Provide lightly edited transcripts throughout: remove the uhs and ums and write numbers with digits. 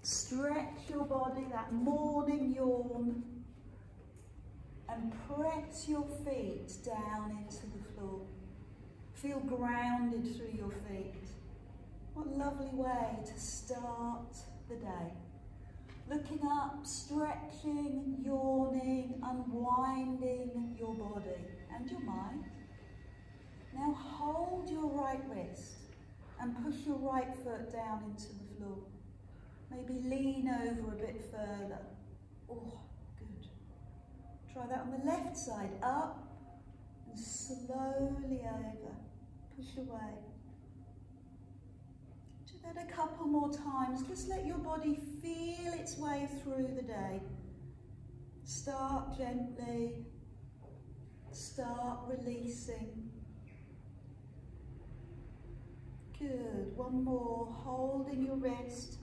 Stretch your body, that morning yawn, and press your feet down into the floor. Feel grounded through your feet. What a lovely way to start the day. Looking up, stretching, yawning, unwinding your body and your mind. Now hold your right wrist and push your right foot down into the floor. Maybe lean over a bit further. Oh, good. Try that on the left side. Up and slowly over. Push away. Do that a couple more times. Just let your body feel its way through the day. Start gently. Start releasing. Good. One more. Holding your wrist.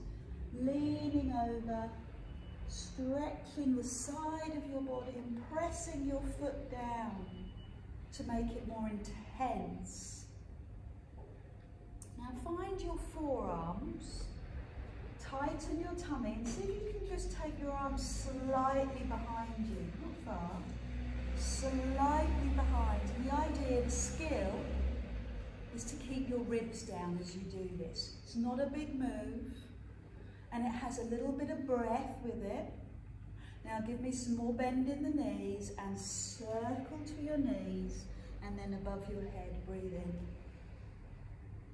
Leaning over, stretching the side of your body and pressing your foot down to make it more intense. Now find your forearms, tighten your tummy and see if you can just take your arms slightly behind you, not far, slightly behind. And the idea, the skill, is to keep your ribs down as you do this. It's not a big move. And it has a little bit of breath with it. Now give me some more bend in the knees and circle to your knees and then above your head, breathe in.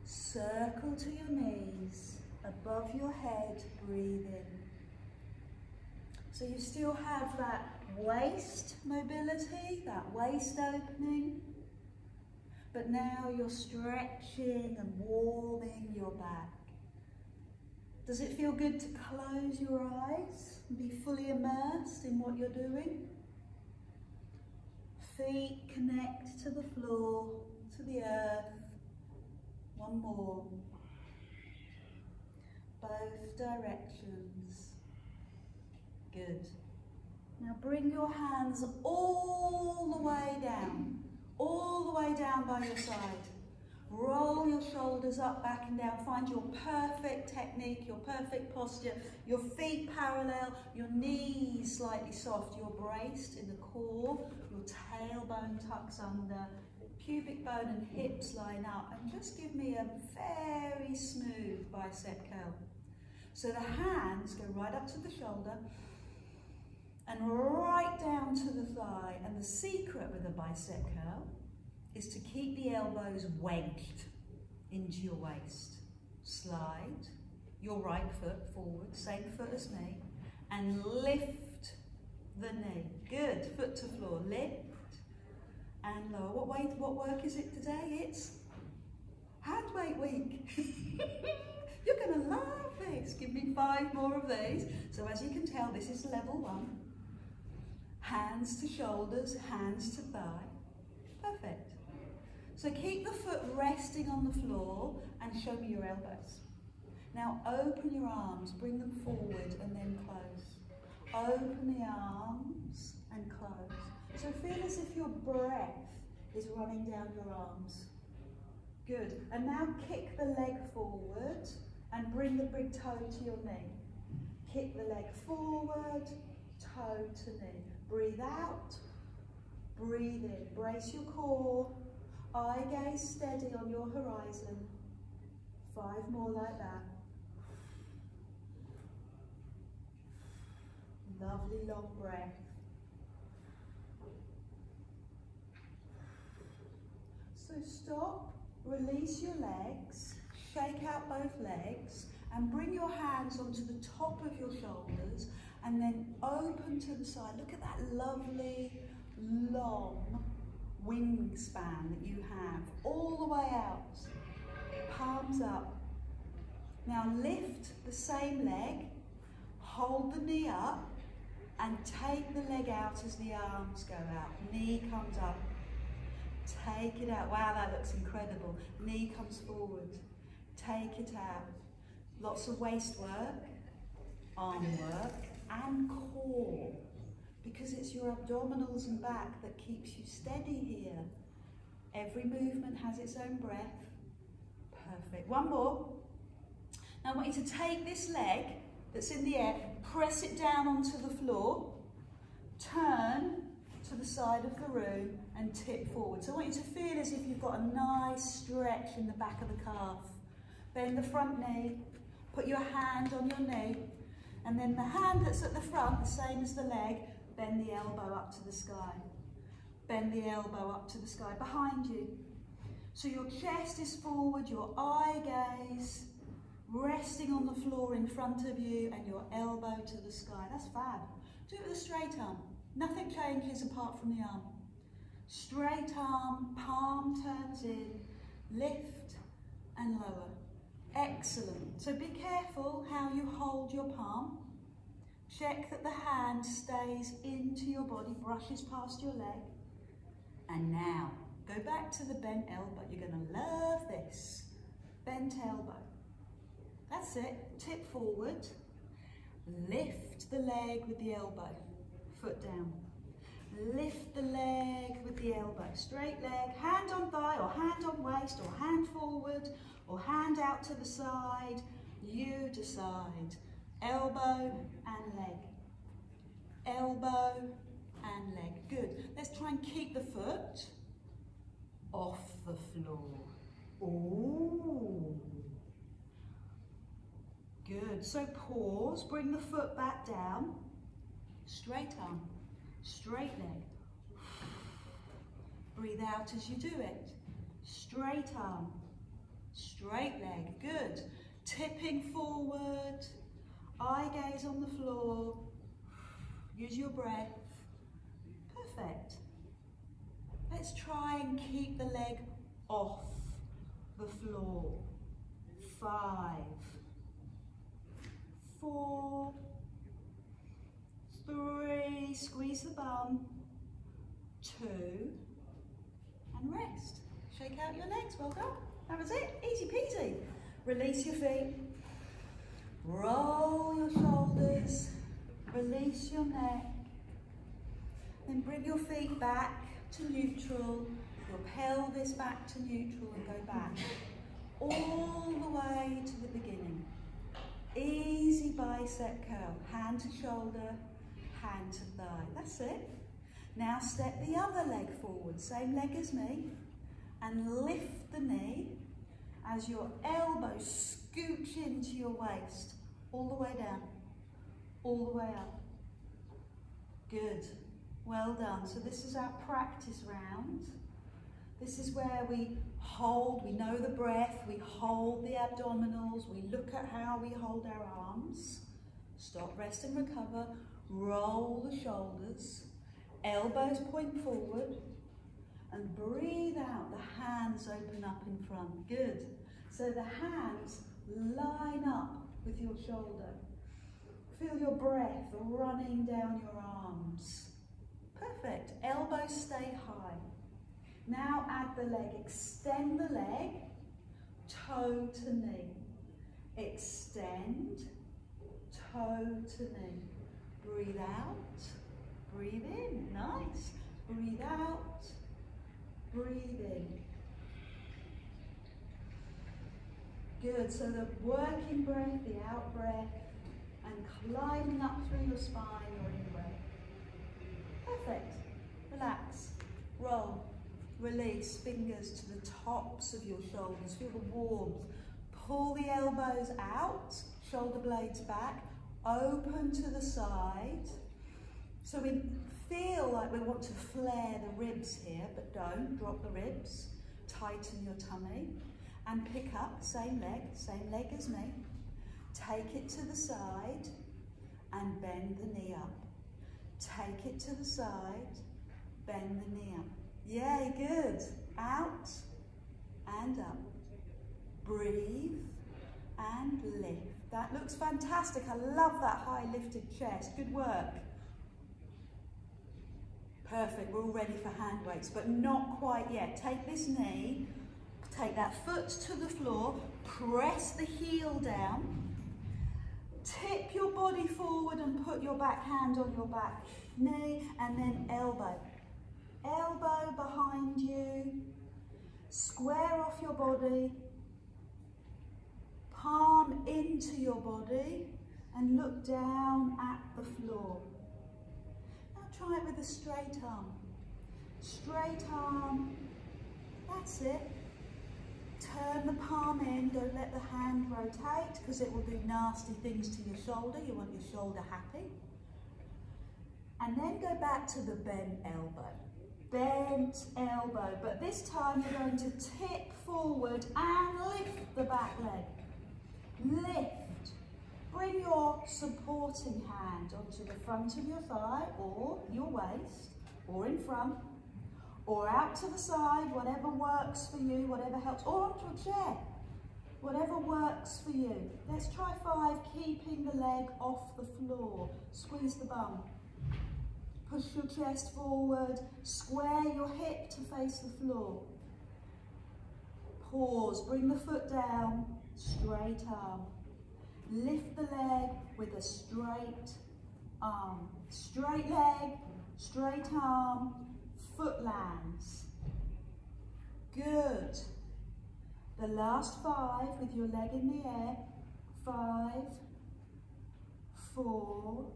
Circle to your knees, above your head, breathe in. So you still have that waist mobility, that waist opening, but now you're stretching and warming your back. Does it feel good to close your eyes and be fully immersed in what you're doing? Feet connect to the floor, to the earth. One more. Both directions. Good. Now bring your hands all the way down by your side. Roll your shoulders up, back and down. Find your perfect technique, your perfect posture. Your feet parallel, your knees slightly soft. You're braced in the core, your tailbone tucks under, pubic bone and hips line up. And just give me a very smooth bicep curl. So the hands go right up to the shoulder and right down to the thigh. And the secret with a bicep curl is to keep the elbows wedged into your waist. Slide your right foot forward, same foot as me, and lift the knee. Good, foot to floor, lift and lower. What work is it today? It's hand weight week. You're gonna love this. Give me 5 more of these. So as you can tell, this is level 1. Hands to shoulders, hands to thigh. Perfect. So keep the foot resting on the floor and show me your elbows. Now open your arms, bring them forward and then close. Open the arms and close. So feel as if your breath is running down your arms. Good. And now kick the leg forward and bring the big toe to your knee. Kick the leg forward, toe to knee. Breathe out, breathe in. Brace your core. Eye gaze steady on your horizon. 5 more like that. Lovely long breath. So stop, release your legs, shake out both legs and bring your hands onto the top of your shoulders and then open to the side. Look at that lovely long wingspan that you have, all the way out, palms up. Now lift the same leg, hold the knee up and take the leg out as the arms go out. Knee comes up, take it out. Wow, that looks incredible. Knee comes forward, take it out. Lots of waist work, arm work and core. Because it's your abdominals and back that keeps you steady here. Every movement has its own breath. Perfect. One more. Now I want you to take this leg that's in the air, press it down onto the floor, turn to the side of the room and tip forward. So I want you to feel as if you've got a nice stretch in the back of the calf. Bend the front knee, put your hand on your knee, and then the hand that's at the front, the same as the leg, bend the elbow up to the sky. Bend the elbow up to the sky behind you. So your chest is forward, your eye gaze resting on the floor in front of you, and your elbow to the sky. That's fab. Do it with a straight arm. Nothing changes apart from the arm. Straight arm, palm turns in, lift and lower. Excellent. So be careful how you hold your palm. Check that the hand stays into your body, brushes past your leg. And now, go back to the bent elbow. You're going to love this. Bent elbow. That's it. Tip forward. Lift the leg with the elbow. Foot down. Lift the leg with the elbow. Straight leg. Hand on thigh or hand on waist or hand forward or hand out to the side. You decide. Elbow and leg. Elbow and leg. Good. Let's try and keep the foot off the floor. Ooh. Good. So pause, bring the foot back down. Straight arm, straight leg. Breathe out as you do it. Straight arm, straight leg. Good. Tipping forward, eye gaze on the floor. Use your breath. Perfect. Let's try and keep the leg off the floor. 5, 4, 3, squeeze the bum, 2, and rest. Shake out your legs, well done. That was it, easy peasy. Release your feet, roll your shoulders, release your neck, then bring your feet back to neutral, your pelvis back to neutral and go back all the way to the beginning. Easy bicep curl, hand to shoulder, hand to thigh. That's it. Now step the other leg forward, same leg as me, and lift the knee as your elbows scooch into your waist, all the way down, all the way up. Good. Well done. So this is our practice round. This is where we hold, we know the breath, we hold the abdominals, we look at how we hold our arms. Stop, rest and recover. Roll the shoulders, elbows point forward, and breathe out. The hands open up in front. Good. So the hands line up with your shoulder. Feel your breath running down your arms. Perfect. Elbows stay high. Now add the leg. Extend the leg, toe to knee. Extend, toe to knee. Breathe out, breathe in. Nice. Breathe out, breathe in. Good. So the working breath, the out breath, and climbing up through your spine or in the way. Perfect. Relax. Roll. Release. Fingers to the tops of your shoulders. Feel the warmth. Pull the elbows out. Shoulder blades back. Open to the side. So we feel like we want to flare the ribs here, but don't. Drop the ribs. Tighten your tummy. And pick up. Same leg as me. Take it to the side and bend the knee up. Take it to the side, bend the knee up. Yay, good. Out and up. Breathe and lift. That looks fantastic. I love that high lifted chest. Good work. Perfect. We're all ready for hand weights, but not quite yet. Take this knee, take that foot to the floor, press the heel down. Tip your body forward and put your back hand on your back knee, and then elbow. Elbow behind you. Square off your body. Palm into your body and look down at the floor. Now try it with a straight arm. Straight arm, that's it. Turn the palm in, don't let the hand rotate because it will do nasty things to your shoulder. You want your shoulder happy. And then go back to the bent elbow. Bent elbow, but this time you're going to tip forward and lift the back leg. Lift. Bring your supporting hand onto the front of your thigh or your waist, or in front, or out to the side, whatever works for you, whatever helps, or onto a chair, whatever works for you. Let's try 5, keeping the leg off the floor. Squeeze the bum. Push your chest forward, square your hip to face the floor. Pause, bring the foot down, straight arm. Lift the leg with a straight arm. Straight leg, straight arm, foot lands. Good. The last 5 with your leg in the air. 5, 4,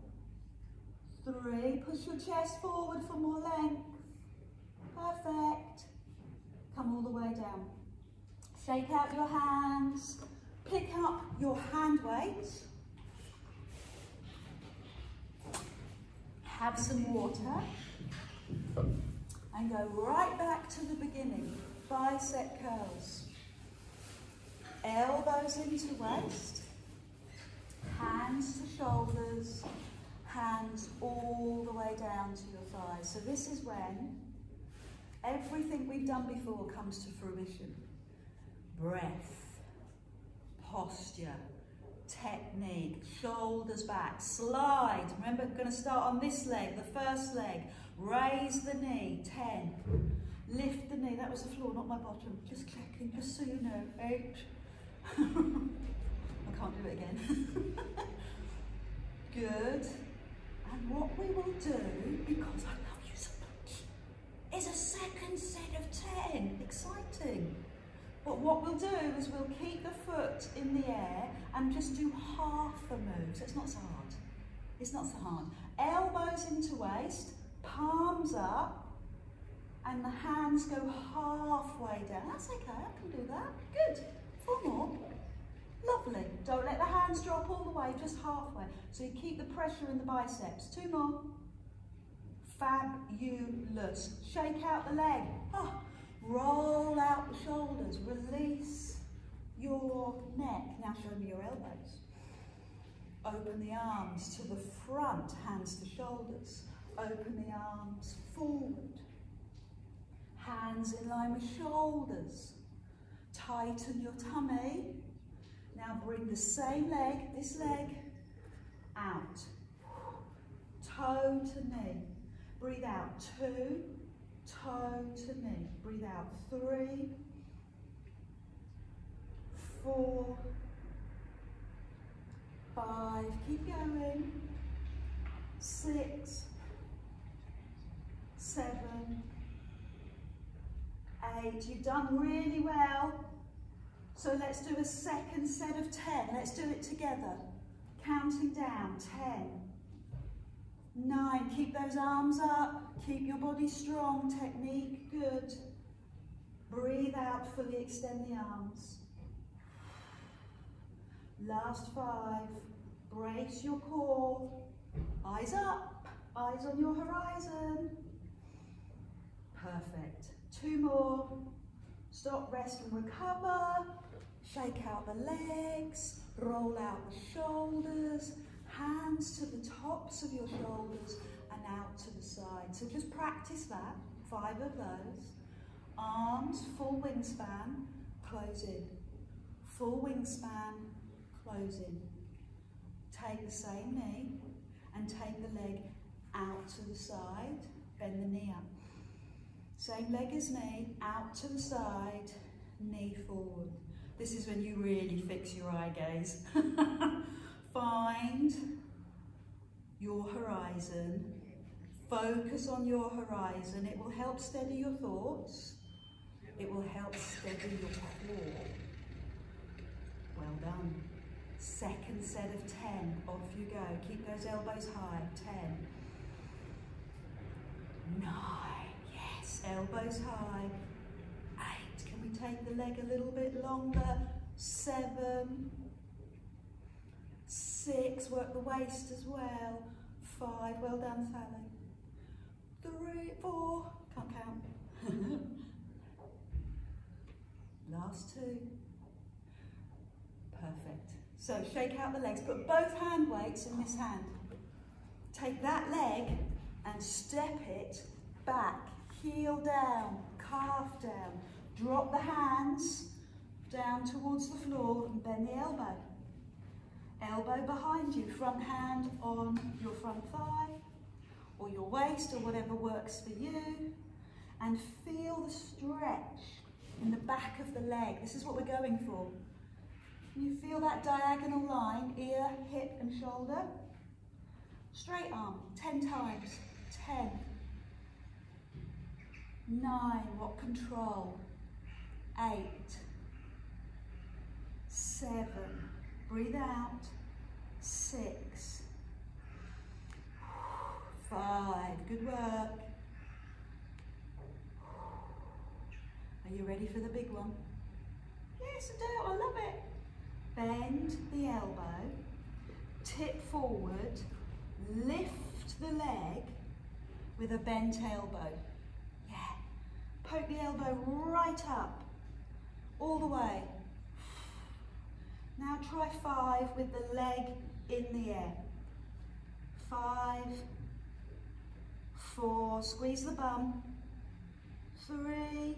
3. Push your chest forward for more length. Perfect. Come all the way down. Shake out your hands. Pick up your hand weights. Have some water. And go right back to the beginning. Bicep curls. Elbows into waist. Hands to shoulders. Hands all the way down to your thighs. So this is when everything we've done before comes to fruition. Breath, posture, technique, shoulders back, slide. Remember, we're going to start on this leg, the first leg. Raise the knee, 10. Lift the knee, that was the floor, not my bottom. Just checking, just so you know. 8. I can't do it again. Good. And what we will do, because I love you so much, is a second set of 10. Exciting. But what we'll do is we'll keep the foot in the air and just do half the moves. It's not so hard. It's not so hard. Elbows into waist, palms up, and the hands go halfway down. That's okay, I can do that. Good. 4 more. Lovely. Don't let the hands drop all the way, just halfway. So you keep the pressure in the biceps. 2 more. Fabulous. Shake out the leg. Oh, roll out the shoulders. Release your neck. Now show me your elbows. Open the arms to the front, hands to shoulders. Open the arms forward. Hands in line with shoulders. Tighten your tummy. Now bring the same leg, this leg, out. Toe to knee. Breathe out. 2, toe to knee. Breathe out. 3, 4, 5. Keep going. 6, 7, 8. You've done really well. So let's do a second set of 10. Let's do it together. Counting down. 10, 9. Keep those arms up. Keep your body strong. Technique. Good. Breathe out. Fully extend the arms. Last 5. Brace your core. Eyes up. Eyes on your horizon. Perfect. 2 more. Stop, rest and recover. Shake out the legs. Roll out the shoulders. Hands to the tops of your shoulders and out to the side. So just practice that. 5 of those. Arms, full wingspan, close in. Full wingspan, close in. Take the same knee and take the leg out to the side. Bend the knee up. Same leg as knee, out to the side, knee forward. This is when you really fix your eye gaze. Find your horizon. Focus on your horizon. It will help steady your thoughts. It will help steady your core. Well done. Second set of 10. Off you go. Keep those elbows high. 10. 9. Yes, elbows high. 8. Can we take the leg a little bit longer? 7. 6. Work the waist as well. 5. Well done, Sally. 3, 4. Can't count. Last 2. Perfect. So shake out the legs. Put both hand weights in this hand. Take that leg and step it back. Heel down, calf down. Drop the hands down towards the floor and bend the elbow. Elbow behind you. Front hand on your front thigh or your waist or whatever works for you. And feel the stretch in the back of the leg. This is what we're going for. Can you feel that diagonal line, ear, hip and shoulder? Straight arm, 10 times. 10. 9, what control? 8. 7. Breathe out. 6. 5. Good work. Are you ready for the big one? Yes, I do. I love it. Bend the elbow, tip forward, lift the leg with a bent elbow. Yeah. Poke the elbow right up, all the way. Now try 5 with the leg in the air. 5, 4, squeeze the bum. 3,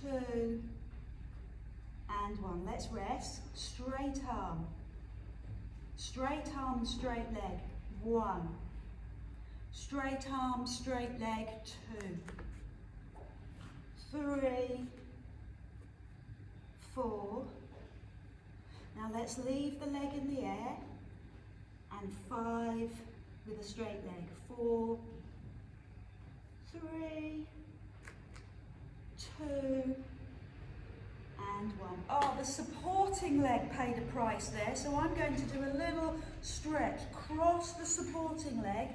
2, and 1. Let's rest. Straight arm, straight leg. 1. Straight arm, straight leg. 2. 3, 4. Now let's leave the leg in the air. And 5 with a straight leg. 4, 3, 2, and 1. Oh, the supporting leg paid a price there, so I'm going to do a little stretch. Cross the supporting leg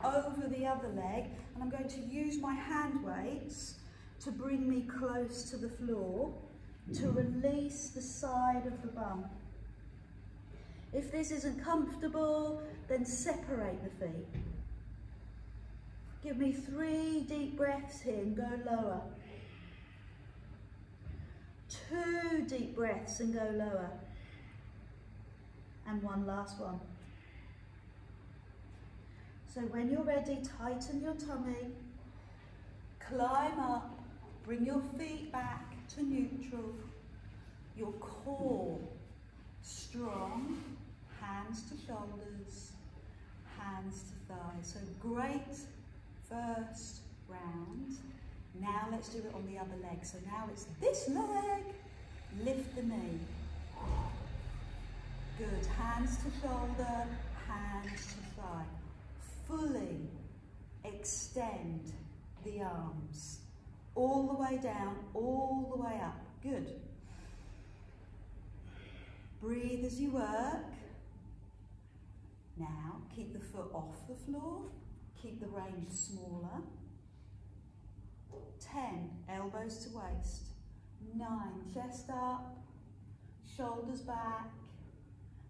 over the other leg, and I'm going to use my hand weights to bring me close to the floor to release the side of the bum. If this isn't comfortable, then separate the feet. Give me 3 deep breaths here and go lower. 2 deep breaths and go lower. And 1 last one. So when you're ready, tighten your tummy, climb up, bring your feet back to neutral, your core strong, hands to shoulders, hands to thighs. So great first round. Now let's do it on the other leg. So now it's this leg, lift the knee. Good, hands to shoulder, hands to thigh. Fully extend the arms. All the way down, all the way up. Good. Breathe as you work. Now keep the foot off the floor. Keep the range smaller. 10, elbows to waist. 9, chest up, shoulders back.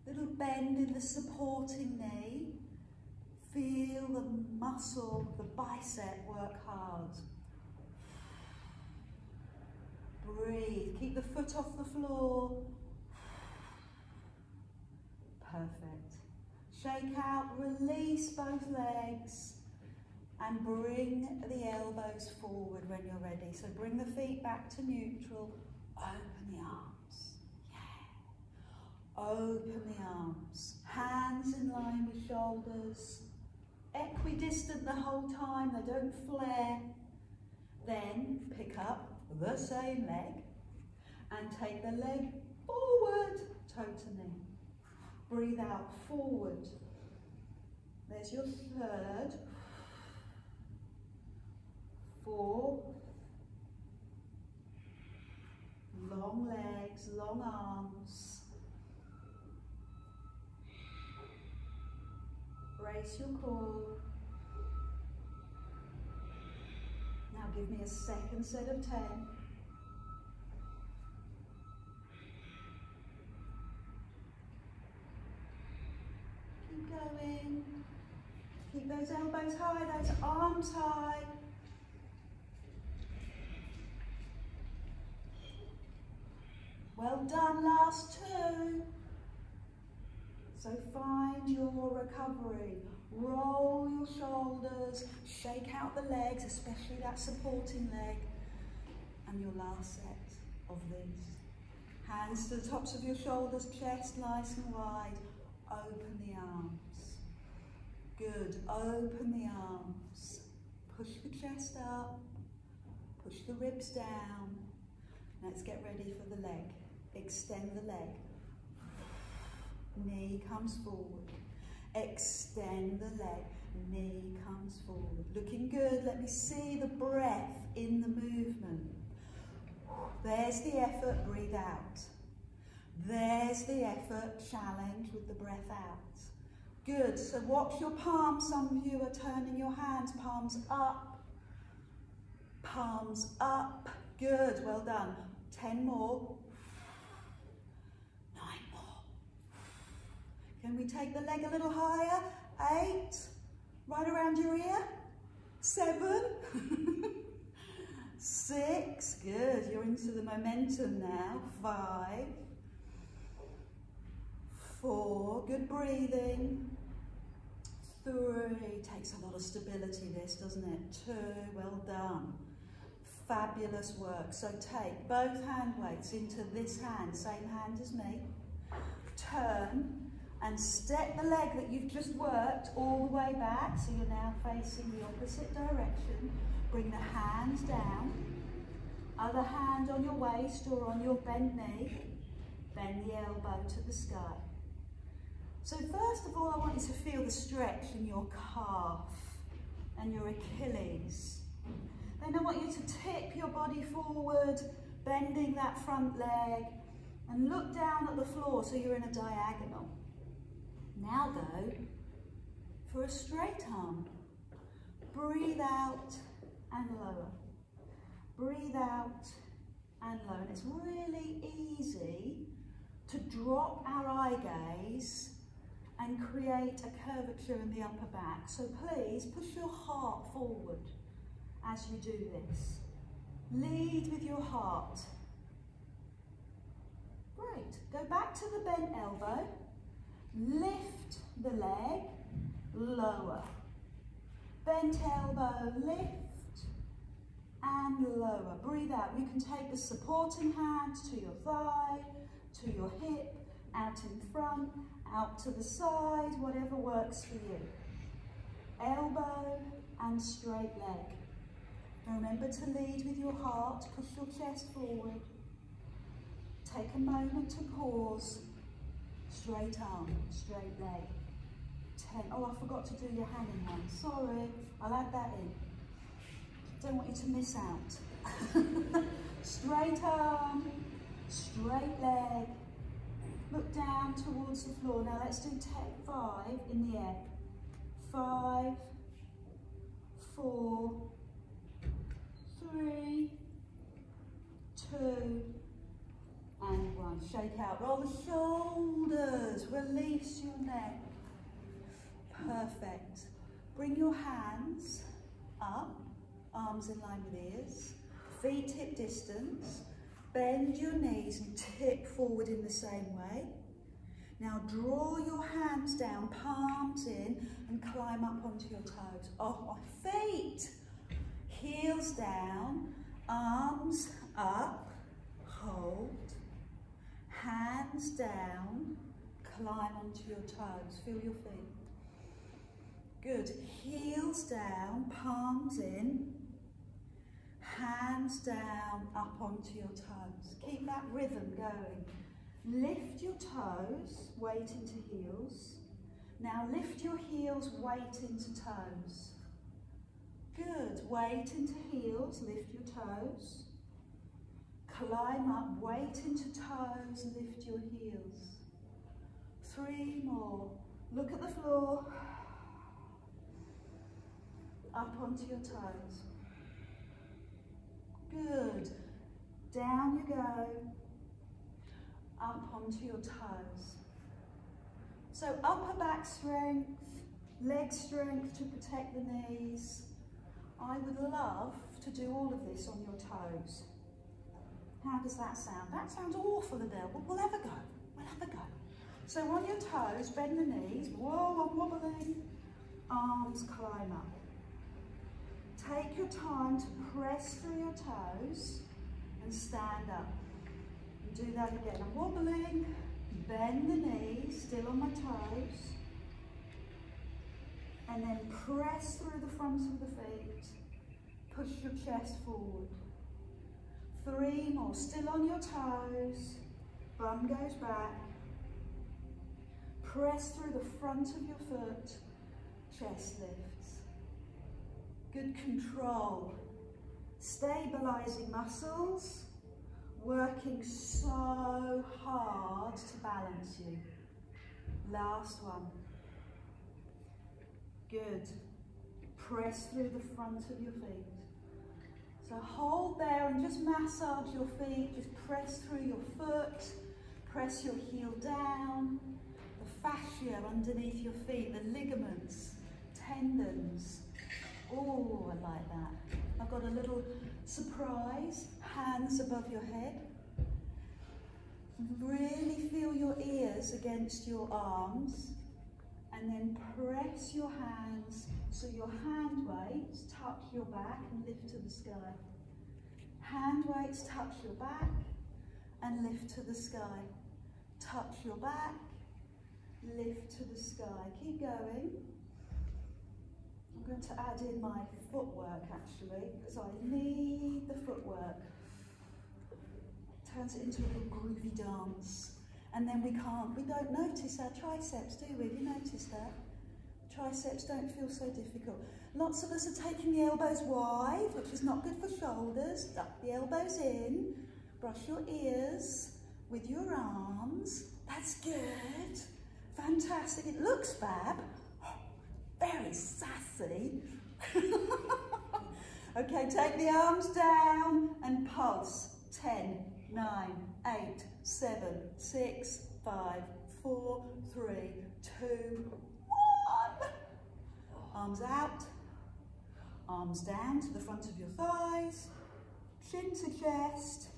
Little bend in the supporting knee. Feel the muscle, the bicep work hard. Breathe, keep the foot off the floor. Perfect. Shake out, release both legs. And bring the elbows forward when you're ready. So bring the feet back to neutral. Open the arms. Yeah. Open the arms. Hands in line with shoulders. Equidistant the whole time. They don't flare. Then pick up the same leg and take the leg forward. Toe to knee. Breathe out forward. There's your 3rd. 4, long legs, long arms, Brace your core. Now give me a second set of 10. Keep going. Keep those elbows high, those arms high. Well done, last 2. So find your recovery. Roll your shoulders, shake out the legs, especially that supporting leg. And your last set of these. Hands to the tops of your shoulders, chest nice and wide. Open the arms. Good, open the arms. Push the chest up, push the ribs down. Let's get ready for the leg. Extend the leg. Knee comes forward. Extend the leg. Knee comes forward. Looking good. Let me see the breath in the movement. There's the effort. Breathe out. There's the effort. Challenge with the breath out. Good. So watch your palms. Some of you are turning your hands. Palms up. Palms up. Good. Well done. 10 more. Can we take the leg a little higher? 8, right around your ear. 7, 6, good, you're into the momentum now. 5, 4, good breathing. 3, takes a lot of stability this, doesn't it? 2, well done. Fabulous work. So take both hand weights into this hand, same hand as me. Turn. And step the leg that you've just worked all the way back, so you're now facing the opposite direction. Bring the hands down, other hand on your waist or on your bent knee. Bend the elbow to the sky. So first of all, I want you to feel the stretch in your calf and your Achilles. Then I want you to tip your body forward, bending that front leg, and look down at the floor so you're in a diagonal. Now go for a straight arm. Breathe out and lower. Breathe out and lower. And it's really easy to drop our eye gaze and create a curvature in the upper back. So please push your heart forward as you do this. Lead with your heart. Great. Go back to the bent elbow. Lift the leg, lower. Bent elbow, lift and lower. Breathe out. You can take the supporting hand to your thigh, to your hip, out in front, out to the side, whatever works for you. Elbow and straight leg. Remember to lead with your heart, push your chest forward. Take a moment to pause. Straight arm, straight leg. 10. Oh, I forgot to do your hanging one. Sorry, I'll add that in. Don't want you to miss out. Straight arm, straight leg. Look down towards the floor. Now let's do 5 in the air. 5, 4, 3, 2, and 1. Shake out. Roll the shoulders. Release your neck. Perfect. Bring your hands up. Arms in line with ears. Feet hip distance. Bend your knees and tip forward in the same way. Now draw your hands down, palms in, and climb up onto your toes. Off my feet. Heels down. Arms up. Hold. Hands down, climb onto your toes, feel your feet. Good, heels down, palms in, hands down, up onto your toes. Keep that rhythm going. Lift your toes, weight into heels. Now lift your heels, weight into toes. Good, weight into heels, lift your toes. Climb up, weight into toes, lift your heels. 3 more. Look at the floor. Up onto your toes. Good. Down you go. Up onto your toes. So upper back strength, leg strength to protect the knees. I would love to do all of this on your toes. How does that sound? That sounds awful, Adele, but we'll have a go. We'll have a go. So on your toes, bend the knees. Whoa, I'm wobbling. Arms climb up. Take your time to press through your toes and stand up. And do that again. I'm wobbling. Bend the knees, still on my toes. And then press through the front of the feet. Push your chest forward. 3 more, still on your toes. Bum goes back. Press through the front of your foot. Chest lifts. Good control. Stabilizing muscles. Working so hard to balance you. Last one. Good. Press through the front of your feet. So hold there and just massage your feet. Just press through your foot. Press your heel down. The fascia underneath your feet, the ligaments, tendons. Oh, I like that. I've got a little surprise. Hands above your head. Really feel your ears against your arms. And then press your hands so your hand weights touch your back and lift to the sky. Hand weights touch your back and lift to the sky. Touch your back, lift to the sky. Keep going. I'm going to add in my footwork actually, because I need the footwork. Turns it into a little groovy dance. And then we don't notice our triceps, do we? Have you noticed that? Triceps don't feel so difficult. Lots of us are taking the elbows wide, which is not good for shoulders. Duck the elbows in, brush your ears with your arms. That's good. Fantastic. It looks fab. Very sassy. Okay, take the arms down and pulse. 10, 9, 8, 7, 6, 5, 4, 3, 2, 1. Arms out. Arms down to the front of your thighs. Chin to chest.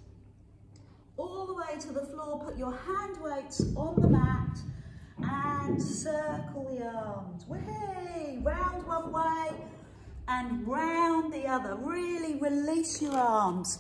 All the way to the floor. Put your hand weights on the mat and circle the arms. Way, round one way and round the other. Really release your arms.